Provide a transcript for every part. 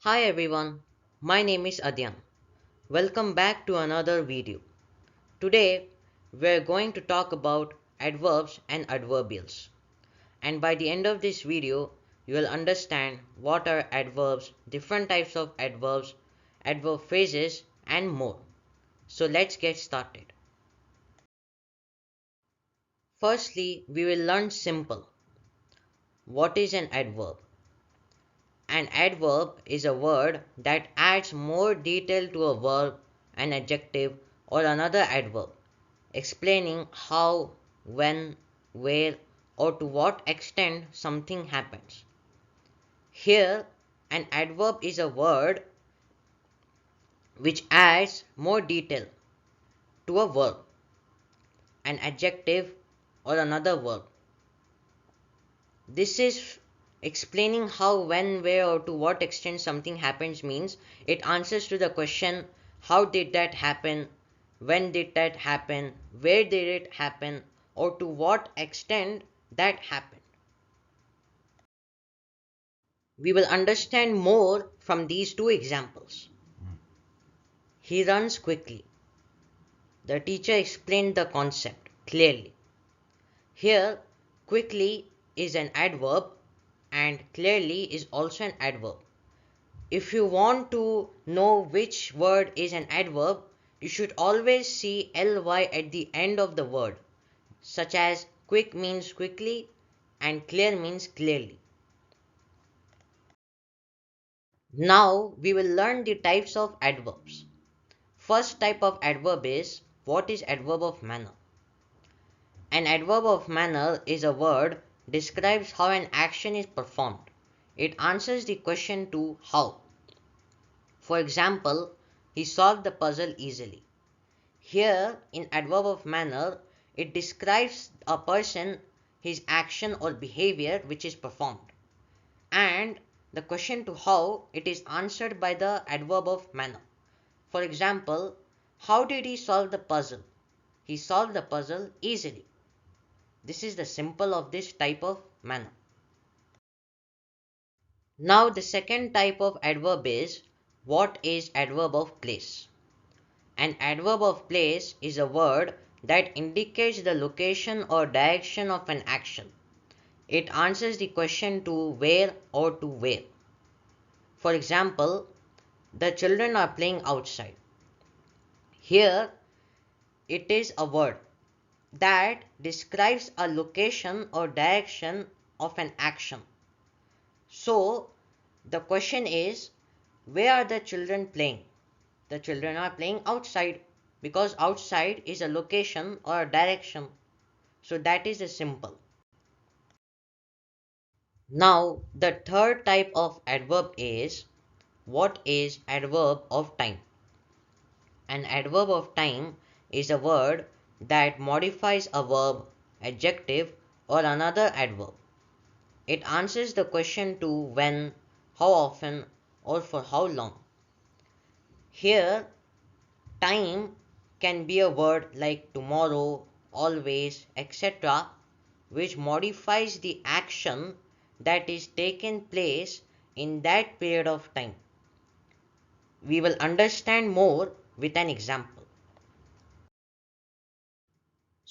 Hi everyone, my name is Adyan. Welcome back to another video. Today we're going to talk about adverbs and adverbials. And by the end of this video, you will understand what are adverbs, different types of adverbs, adverb phrases, and more. So let's get started. Firstly, we will learn simple. What is an adverb? An adverb is a word that adds more detail to a verb, an adjective, or another adverb, explaining how, when, where, or to what extent something happens. Here, an adverb is a word which adds more detail to a verb, an adjective, or another verb. This is explaining how, when, where, or to what extent something happens means it answers to the question how did that happen, when did that happen, where did it happen, or to what extent that happened. We will understand more from these two examples. He runs quickly. The teacher explained the concept clearly. Here, quickly is an adverb and clearly is also an adverb. If you want to know which word is an adverb, you should always see ly at the end of the word, such as quick means quickly and clear means clearly. Now we will learn the types of adverbs. First type of adverb is what is adverb of manner. An adverb of manner is a word describes how an action is performed. It answers the question to how. For example, he solved the puzzle easily. Here, in adverb of manner, it describes a person, his action or behavior which is performed. And the question to how, it is answered by the adverb of manner. For example, how did he solve the puzzle? He solved the puzzle easily. This is the simple of this type of manner. Now the second type of adverb is what is adverb of place. An adverb of place is a word that indicates the location or direction of an action. It answers the question to where or to where. For example, the children are playing outside. Here, it is a word that describes a location or direction of an action. So, the question is, where are the children playing? The children are playing outside because outside is a location or a direction. So that is a simple. Now the third type of adverb is what is adverb of time. An adverb of time is a word that modifies a verb, adjective, or another adverb. It answers the question to when, how often, or for how long. Here, time can be a word like tomorrow, always, etc., which modifies the action that is taken place in that period of time. We will understand more with an example.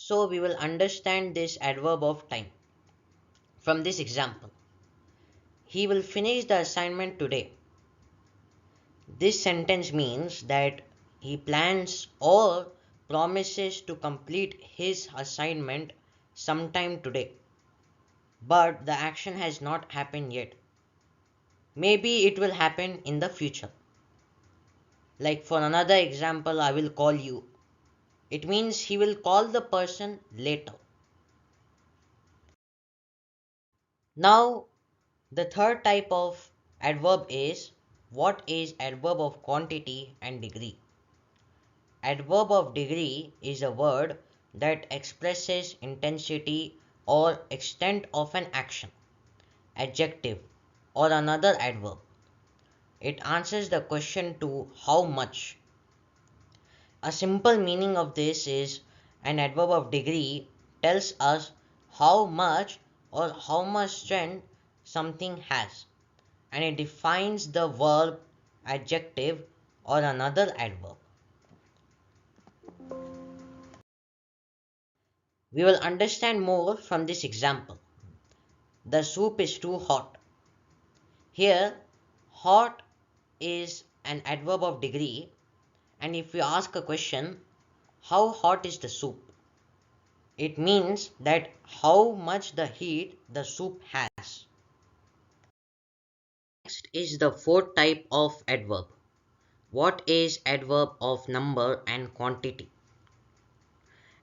So we will understand this adverb of time from this example. He will finish the assignment today. This sentence means that he plans or promises to complete his assignment sometime today. But the action has not happened yet. Maybe it will happen in the future. Like for another example, I will call you. It means he will call the person later. Now, the third type of adverb is what is adverb of quantity and degree. Adverb of degree is a word that expresses intensity or extent of an action, adjective, or another adverb. It answers the question to how much. A simple meaning of this is an adverb of degree tells us how much or how much strength something has. and it defines the verb, adjective, or another adverb. We will understand more from this example. The soup is too hot. Here, hot is an adverb of degree, and if we ask a question, how hot is the soup? It means that how much the heat the soup has. Next is the fourth type of adverb. What is adverb of number and quantity?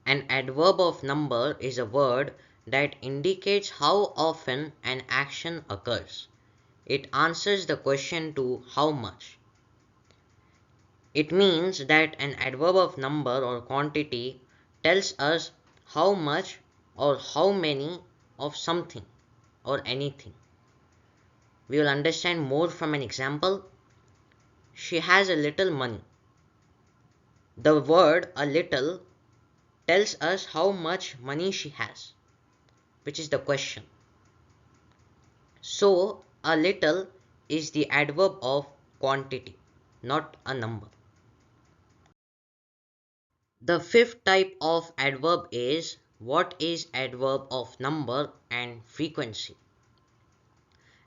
An adverb of number is a word that indicates how often an action occurs. It answers the question to how much. It means that an adverb of number or quantity tells us how much or how many of something or anything. We will understand more from an example. She has a little money. The word a little tells us how much money she has, which is the question. So, a little is the adverb of quantity, not a number. The fifth type of adverb is what is adverb of number and frequency.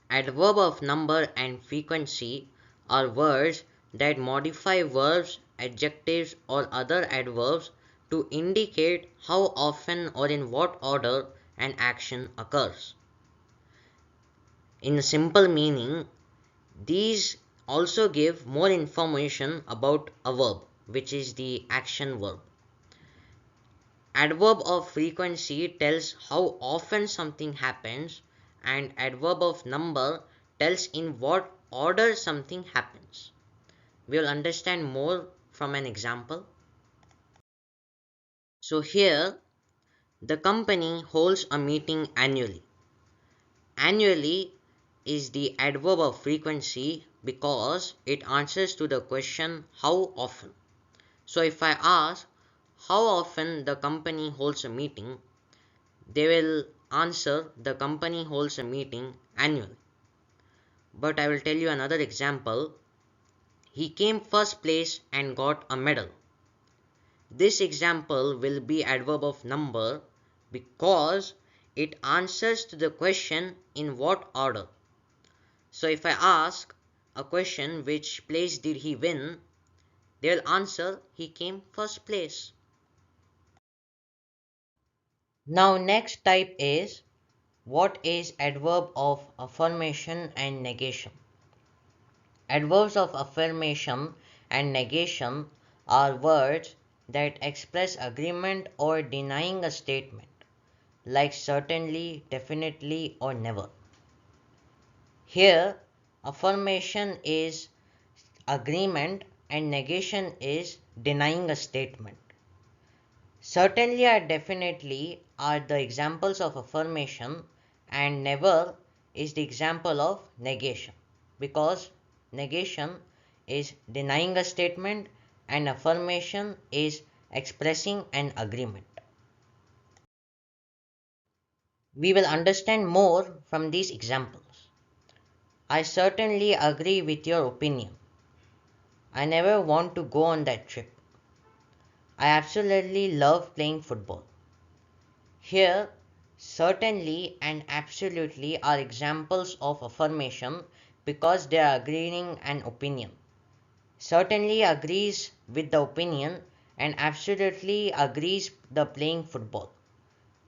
Adverb of number and frequency are words that modify verbs, adjectives, or other adverbs to indicate how often or in what order an action occurs. In a simple meaning, these also give more information about a verb, which is the action verb. Adverb of frequency tells how often something happens, and adverb of number tells in what order something happens. We will understand more from an example. So here, the company holds a meeting annually. Annually is the adverb of frequency because it answers to the question how often. So if I ask how often the company holds a meeting, they will answer the company holds a meeting annually. But I will tell you another example. He came first place and got a medal. This example will be adverb of number because it answers to the question in what order. So if I ask a question which place did he win, they will answer he came first place. Now next type is what is adverb of affirmation and negation. Adverbs of affirmation and negation are words that express agreement or denying a statement, like certainly, definitely, or never. Here, affirmation is agreement and negation is denying a statement. Certainly or definitely are the examples of affirmation, and never is the example of negation, because negation is denying a statement and affirmation is expressing an agreement. We will understand more from these examples. I certainly agree with your opinion. I never want to go on that trip. I absolutely love playing football. Here, certainly and absolutely are examples of affirmation because they are agreeing an opinion. Certainly agrees with the opinion and absolutely agrees the playing football,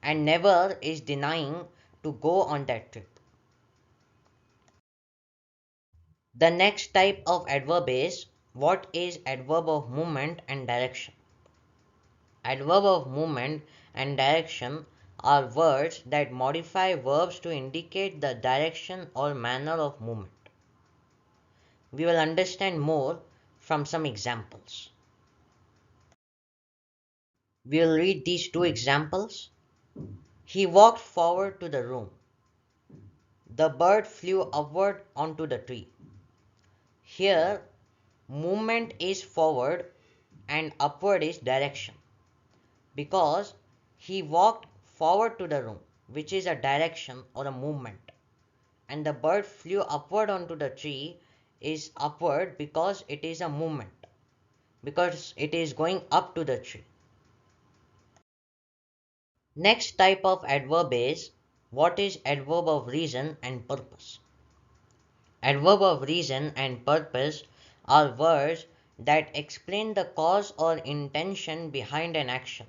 and never is denying to go on that trip. The next type of adverb is what is adverb of movement and direction. Adverb of movement and direction are words that modify verbs to indicate the direction or manner of movement. We will understand more from some examples. We will read these two examples. He walked forward to the room. The bird flew upward onto the tree. Here, movement is forward and upward is direction, because he walked forward to the room, which is a direction or a movement, and the bird flew upward onto the tree is upward because it is a movement, because it is going up to the tree. Next type of adverb is what is adverb of reason and purpose. Adverb of reason and purpose are words that explain the cause or intention behind an action.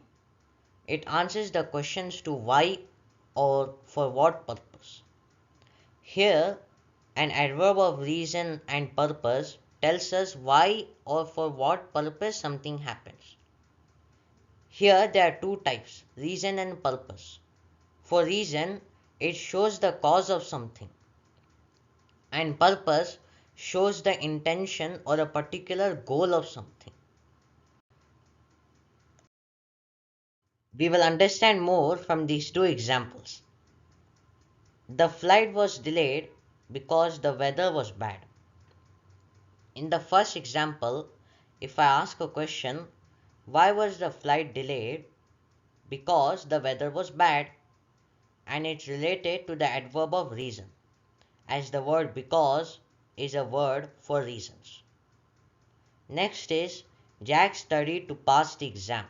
It answers the questions to why or for what purpose. Here, an adverb of reason and purpose tells us why or for what purpose something happens. Here there are two types, reason and purpose. For reason, it shows the cause of something, and purpose shows the intention or a particular goal of something. We will understand more from these two examples. The flight was delayed because the weather was bad. In the first example, if I ask a question, why was the flight delayed? Because the weather was bad, and it's related to the adverb of reason, as the word because is a word for reasons. Next is Jack studied to pass the exam.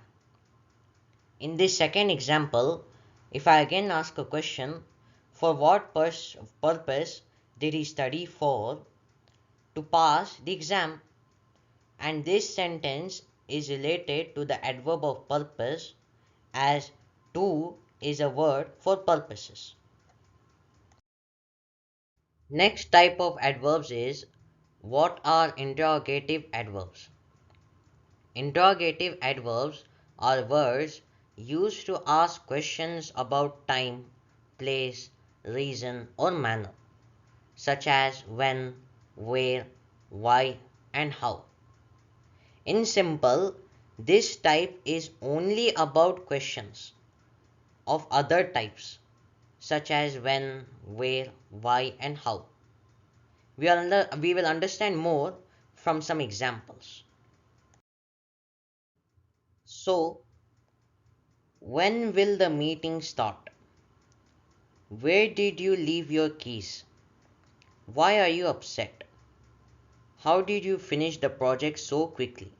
In this second example, if I again ask a question, for what purpose did he study for? To pass the exam. And this sentence is related to the adverb of purpose, as to is a word for purposes. Next type of adverbs is what are interrogative adverbs. Interrogative adverbs are words used to ask questions about time, place, reason, or manner, such as when, where, why, and how. In simple, this type is only about questions of other types, such as when, where, why, and how. We will understand more from some examples. So, when will the meeting start? Where did you leave your keys? Why are you upset? How did you finish the project so quickly?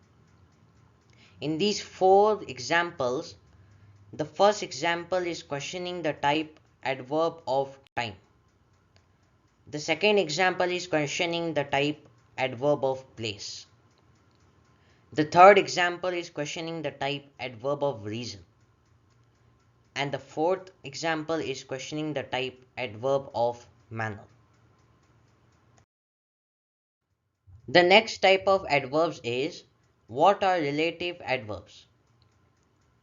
In these four examples, the first example is questioning the type adverb of time. The second example is questioning the type adverb of place. The third example is questioning the type adverb of reason. And the fourth example is questioning the type adverb of manner. The next type of adverbs is what are relative adverbs?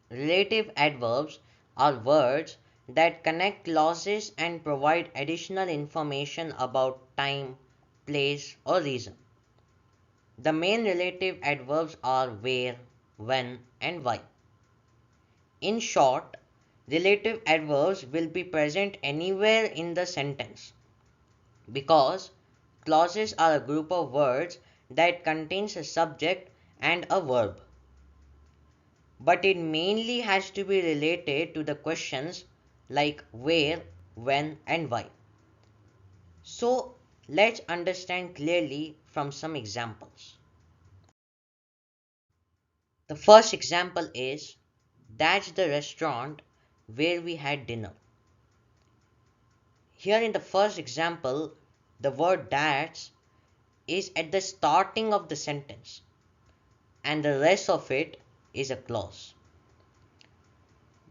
Relative adverbs are words that connect clauses and provide additional information about time, place, or reason. The main relative adverbs are where, when, and why. In short, relative adverbs will be present anywhere in the sentence because clauses are a group of words that contains a subject and a verb. But it mainly has to be related to the questions like where, when, and why. So let's understand clearly from some examples. The first example is that's the restaurant where we had dinner. Here in the first example, the word that's is at the starting of the sentence and the rest of it is a clause.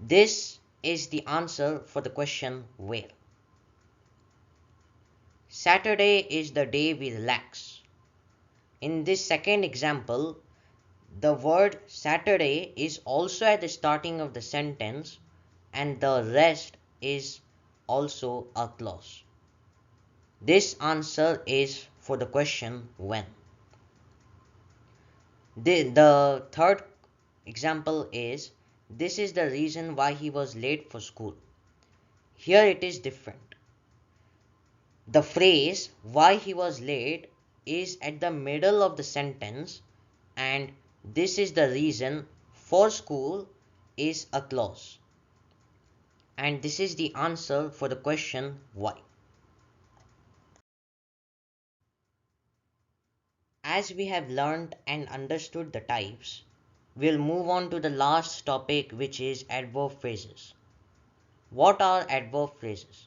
This is the answer for the question where. Saturday is the day we relax. In this second example, the word Saturday is also at the starting of the sentence and the rest is also a clause. This answer is for the question when. The third example is this is the reason why he was late for school. Here it is different. The phrase why he was late is at the middle of the sentence and this is the reason for school is a clause. And this is the answer for the question why. as we have learned and understood the types, we'll move on to the last topic, which is adverb phrases. What are adverb phrases?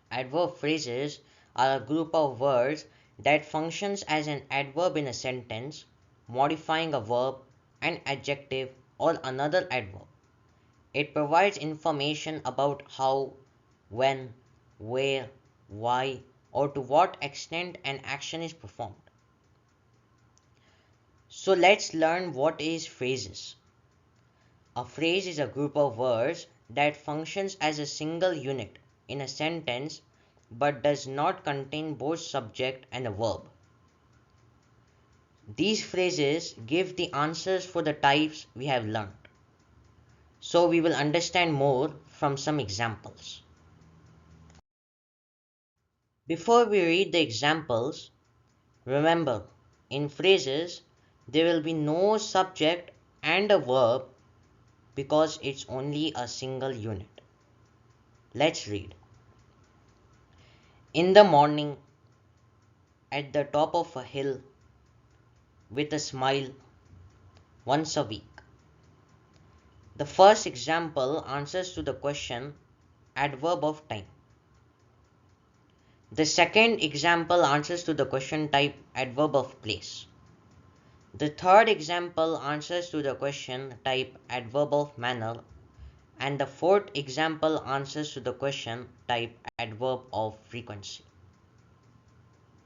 Adverb phrases are a group of words that functions as an adverb in a sentence, modifying a verb, an adjective, or another adverb. It provides information about how, when, where, why, or to what extent an action is performed. So let's learn what is phrases. A phrase is a group of words that functions as a single unit in a sentence but does not contain both subject and a verb. These phrases give the answers for the types we have learned. So we will understand more from some examples. Before we read the examples, remember, in phrases there will be no subject and a verb because it's only a single unit. Let's read. In the morning, at the top of a hill, with a smile, once a week. The first example answers to the question adverb of time. The second example answers to the question type adverb of place. The third example answers to the question type adverb of manner, and the fourth example answers to the question type adverb of frequency.